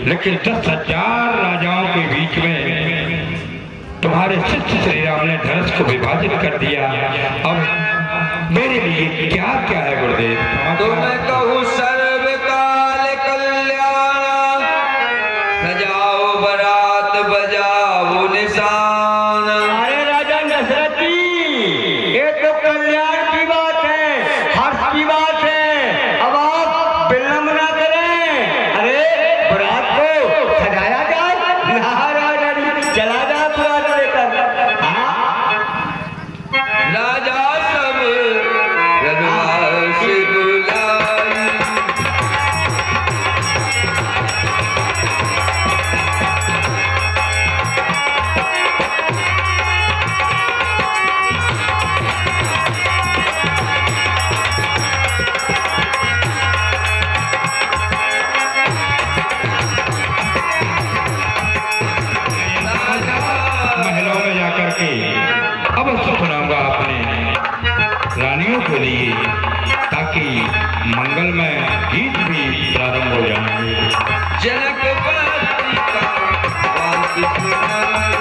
लेकिन 10,000 राजाओं के बीच में तुम्हारे शिष्य श्री राम ने धनुष को विभाजित कर दिया। अब मेरे लिए क्या क्या है गुरुदेव? तो मैं कहूँ सर्वकाल कल्याण, सजाओ बरात बजाओ निशान। अरे राजा दशरथ जी, ये तो कल्याण की बात है, हर्ष की बात है। अब आप विलंब ना करें। अरे बरात को सजाया जाए, चला जाए बरात लेकर। राजा सब रघुवंश बुलाई, महलों में जाकर के अवश्य सुनाऊंगा अपने रानियों के लिए, ताकि मंगलमय गीत भी प्रारंभ हो जाएंगे। जनक पत्रिका वांति सुनाई,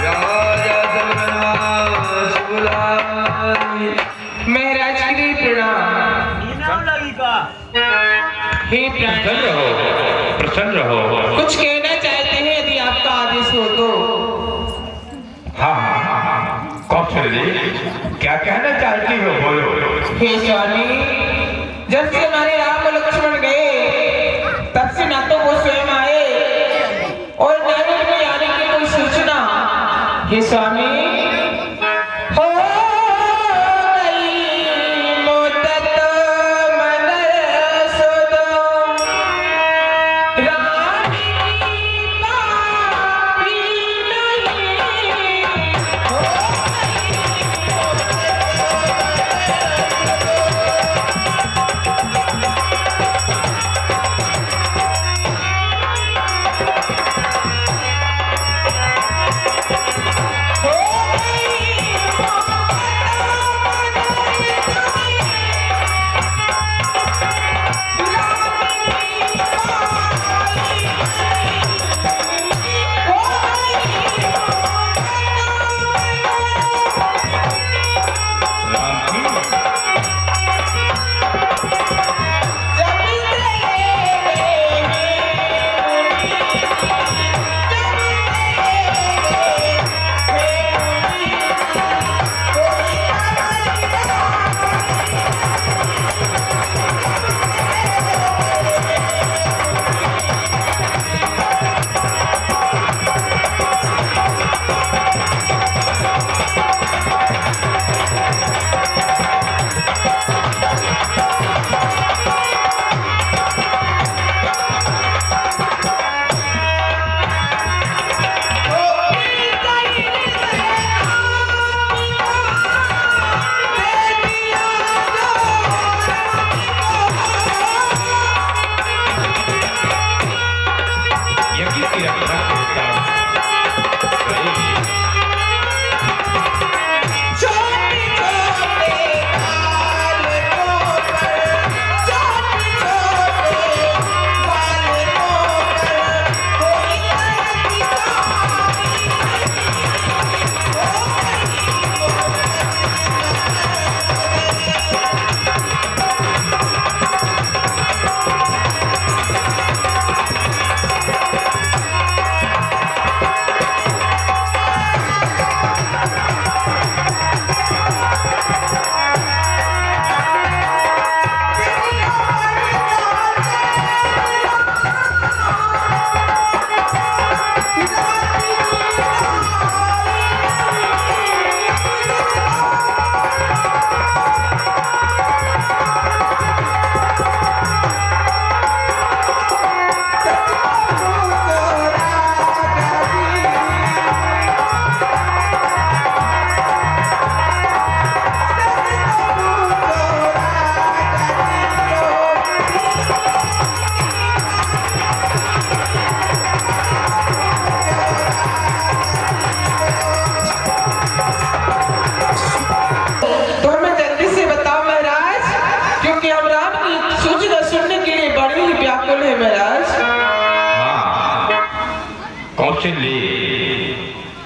राजा सब बुलाई। महाराज श्री प्रणाम। हे प्रसन्न रहो, प्रसन्न रहो। कुछ कहना चाहते हैं यदि आपका आदेश हो तो? हाँ, कौशल क्या कहना चाहती हो, बोलो। हे स्वामी, जब से हमारे राम और लक्ष्मण गए तब से ना तो वो स्वयं आए और कि स्वामी हो गई मुद्दत मन सुदो राम की पापी नहीं हो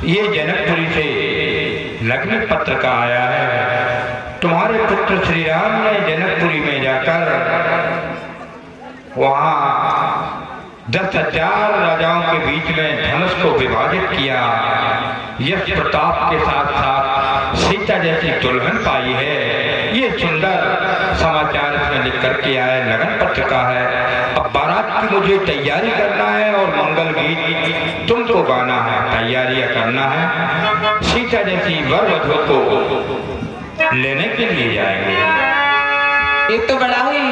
ये जनकपुरी से लग्न पत्र का आया है। तुम्हारे पुत्र श्री राम ने जनकपुरी में जाकर वहाँ 10,000 राजाओं के बीच में धनुष को विभाजित किया। यश प्रताप के साथ साथ सीता जैसी दुल्हन पाई है। ये सुंदर समाचार इसमें लिख करके आया, लगन पत्र का है। अब बारात की मुझे तैयारी करना है और मंगल गीत तुमको गाना है, तैयारियां करना है। सीता जैसी वर वधू को लेने के लिए जाएंगे। ये तो बड़ा ही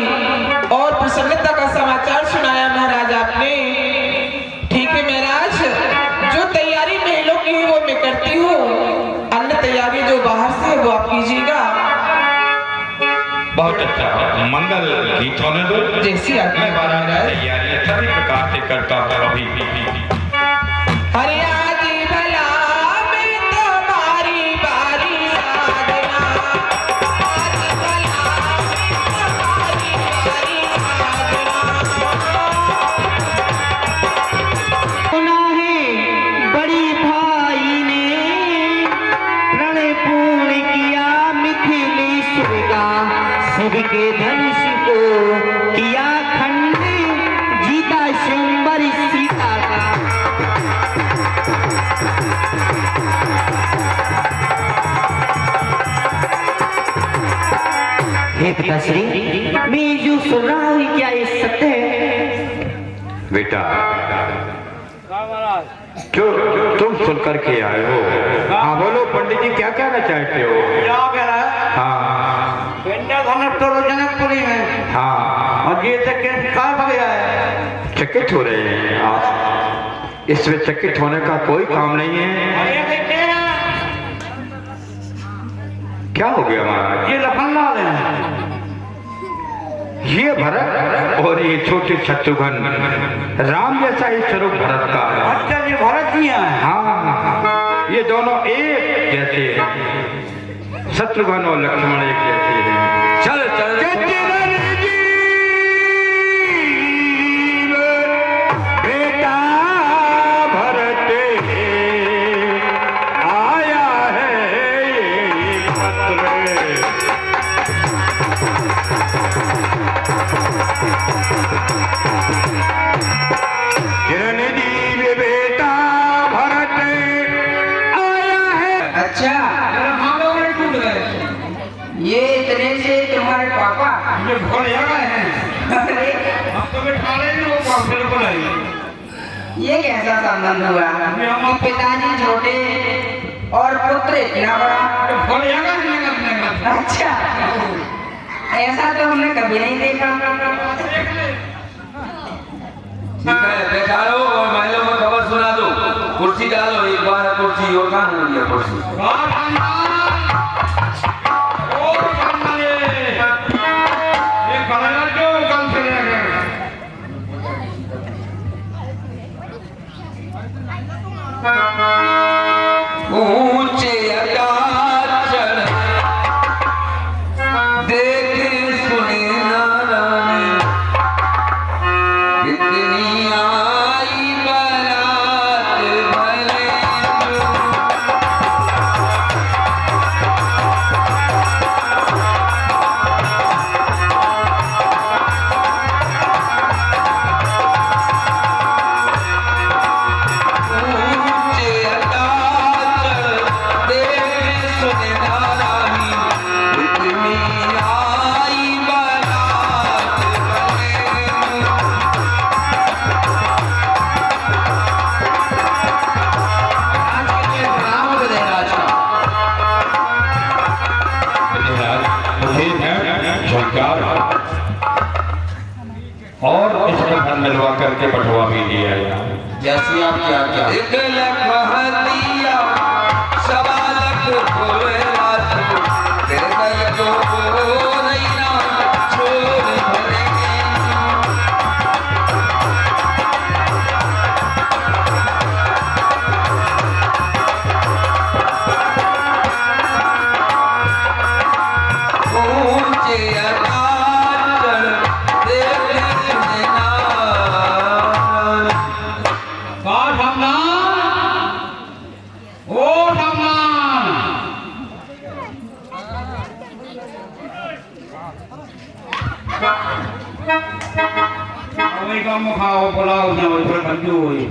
और प्रसन्नता का समाचार सुनाया महाराज आपने। ठीक है महाराज, जो तैयारी महिलों की है वो मैं करती हूँ, अन्य तैयारी जो बाहर से है वो आप कीजिएगा। बहुत अच्छा, मंगल गीत होने दो। जैसी मैं तैयारी सभी प्रकार से करता हूँ। अभी हरियाजी भला मैं तुम्हारी बारी साधना, हरि भला मैं तुम्हारी बारी साधना। सुना है बड़ी भाई ने प्रण पूर्ण किया मिथिलेश्वर का, शिव के धनुष को किया खंड, जीता स्वयंवर सीता का। हे पिताश्री, मैं जो सुन रहा हूँ क्या ये सत्य है? बेटा जो तुम सुन करके आए हो, हाँ बोलो पंडित जी क्या कहना चाहते हो? क्या कह रहा है? हाँ तो जनकपुरी में। हाँ और ये चकित कहाँ पर गया है? चकित हो रहे हैं आप, इसमें चकित होने का कोई काम नहीं है। क्या हो गया महाराज? ये लखनलाल है, ये भरत और ये छोटे शत्रुघ्न, राम जैसा ही स्वरूप भरत का है। अच्छा ये भरत जी हैं? हाँ ये दोनों एक जैसे हैं, शत्रुघ्न और लक्ष्मण एक जैसे हैं। चल चल बेटा भरत आया है एक पत्र, चिरंजीव बेटा भरत आया है। अच्छा ये इतने से तुम्हारे पापा ये कैसा संबंध हुआ कि पिताजी छोटे और पुत्र इतना बड़ा? अच्छा ऐसा तो हमने कभी नहीं देखा। ठीक है बैठाओ और महलों में खबर सुना दो, कुर्सी डालो, एक बार कुर्सी और कहाँ हो गया कुर्सी? ऊंचे अगाचर देख सुने नारायण, कितनी आई बारात भले और इसमें घर मिलवा करके पठवा भी दिया गया। जैसी आप क्या क्या एक लख हदिया सवा लख खोले रात तेरे दल को नहीं ना छोड़ भरेंगे। ऊंचे अगाचर देख सुने Narayan. kamu kau pulau na berbanjui.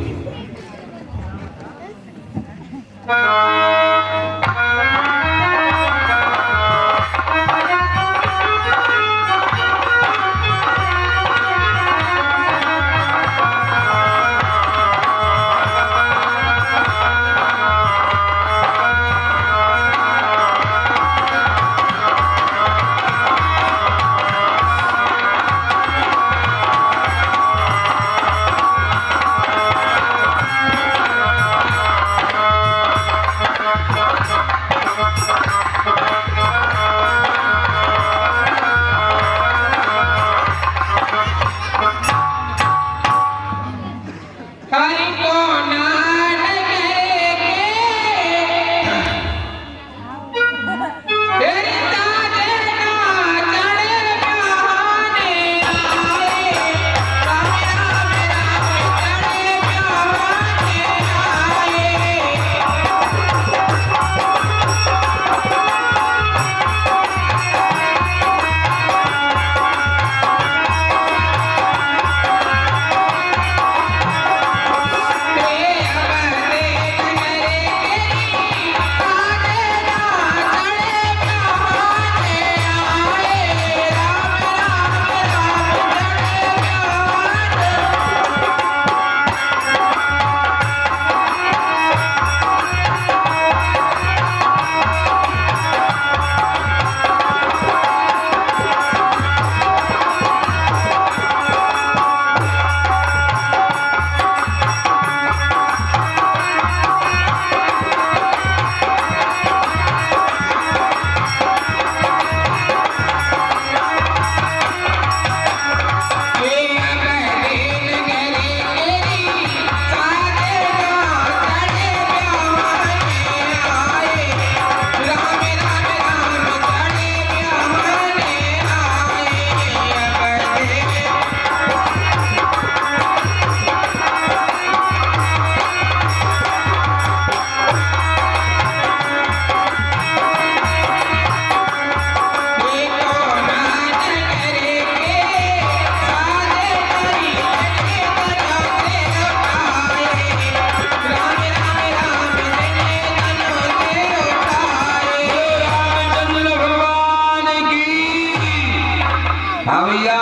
हाँ भैया,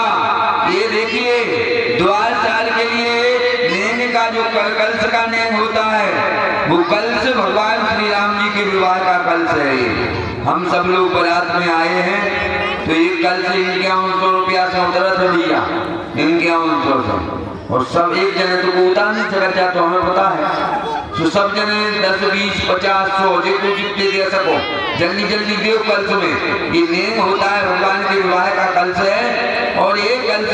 ये देखिए द्वार चाल के लिए नेम का जो कलश का नेम होता है, वो कलश भगवान श्री राम जी के विवाह का कलश है। हम सब लोग बारात में आए हैं, तो ये कलश इनके 5100 रुपया से उतरत है भैया, इनके 5100 और सब एक जने तो उतार नहीं सकता, तो हमें पता है। तो सब जने 10, 20, 50, 100 जितने जितने दे सको, जल्दी जल्दी देव कलश में। ये नेम होता है, भगवान के विवाह का कलश है, और ये कलश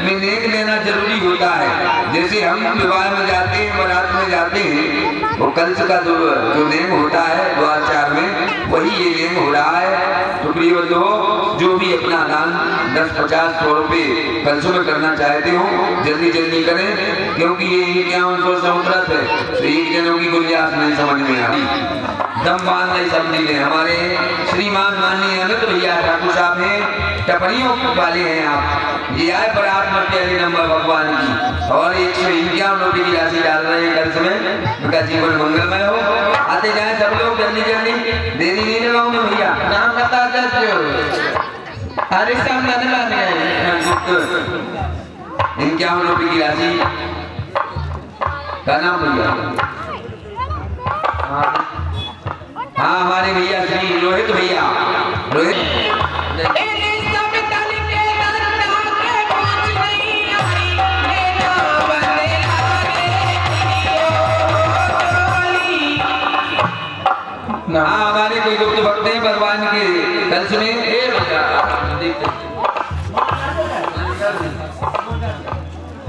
में नेम लेना जरूरी होता है। जैसे हम विवाह में जाते हैं, बारात में जाते हैं, वो कलश का जो नेम होता है द्वार चार में, वही ये नेम हो रहा है। तो प्रिय बंधुओं, जो भी अपना दान 10, 50, 100 रुपये कलश में करना चाहते हो, जल्दी जल्दी करें, क्योंकि ये 5100 से उतरत है, तो एक जनों की गुंजाइश नहीं समझ में आती। दम बांध नहीं समझी ले। हमारे श्रीमान माननीय अमित भैया ठाकुर साहब हैं, टपरियों वाले हैं आप, ये आए बारात में पहले नंबर भगवान की, और 151 रुपये की राशि डाल रहे हैं कलश में। उनका जीवन मंगलमय हो। आते जाए सब लोग जल्दी जल्दी, देरी नहीं लगाऊंगे भैया। नाम बता दो। अरे सब नजर आ गए। 51 रुपये की राशि का नाम भैया। हाँ, हमारे भैया श्री रोहित भैया, रोहित हाँ, हमारे कोई गुप्त भक्त हैं भगवान के कलश में।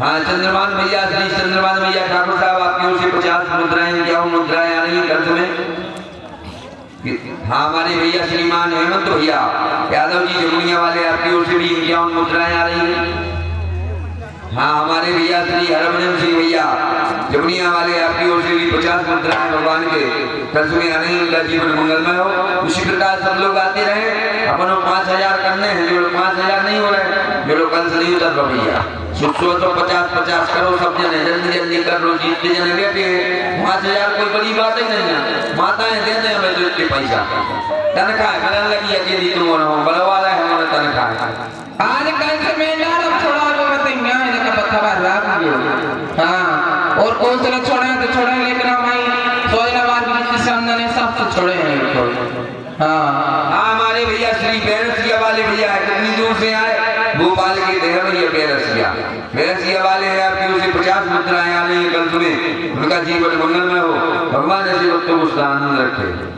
हाँ, चंद्रमान भैया, श्री चंद्रमान भैया ठाकुर साहब, आपकी ओर से 50 मुद्राएं, 51 मुद्राएं आ रही हैं कलश में। हाँ, हमारे भैया श्रीमान हेमंत भैया यादव जी जमुनिया वाले, आपकी ओर से भी 51 मुद्राएं आ रही हैं। हाँ, हमारे भैया श्री हरभजन सिंह भैया जमुनिया वाले, आपकी ओर से भी 50 मुद्राएं भगवान के कलश में आने, उनका जीवन मंगलमय हो। उसी प्रकार सब लोग आते रहे। अपन 5000 करने हैं, जो लोग 5000 नहीं हो रहे, जो लोग कलश नहीं उतर रहे भैया, 100-50 करो सब जने, जल्दी जल्दी कर लो। जितने जने बैठे 5000 कोई बड़ी बात ही नहीं है। माताएं देते हैं हमें तो इतने पैसा, तनख्वाह करने लगी अकेली, तुम बलवाला है हमारा तनख्वाह। आज कलश में नाम छोड़ा लो बताइए, इनका पत्थर रात में। हाँ, और कौन से छोड़े तो छोड़े, लेकिन हमारी सोजनाबाद के सामने ने सब छोड़े हैं। हाँ, हमारे भैया श्री बैरसिया वाले भैया कितनी दूर से आए, भोपाल के देह भैया बैरसिया वाले हैं, आपकी उसे 50 मुद्राएं आ रही है कलश में। उनका जीवन मंगलमय हो, भगवान ऐसे वक्तों को उसका आनंद रखे।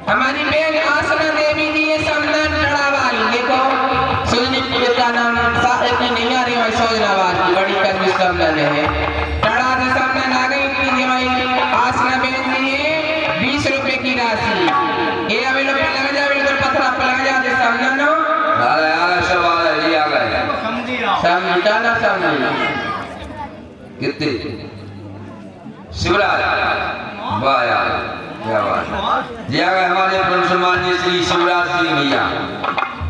हमारी बेन आसना देवी जी ये समदन टड़ावाली, देखो सुजनी का नाम की नहीं आ रही है, सोजनाबाद की बड़ी कर्मी समदन है। टड़ा से समदन आ गई कि हमारी आसना बेन जी 20 रुपए की राशि, ये हमें लोग नाम मिटाना सामने कितने शिवराज वाह यार क्या बात है। जी आगे हमारे सम्माननीय श्री शिवराज सिंह भैया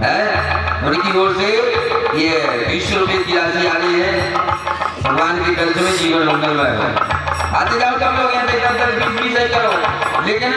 है, उनकी ओर से ये 20 रुपए की राशि आ रही है। भगवान की दर्शन में जीवन मंगलमय हो। आते जाओ सब लोग यहाँ पे 10-10 20-20 करो, लेकिन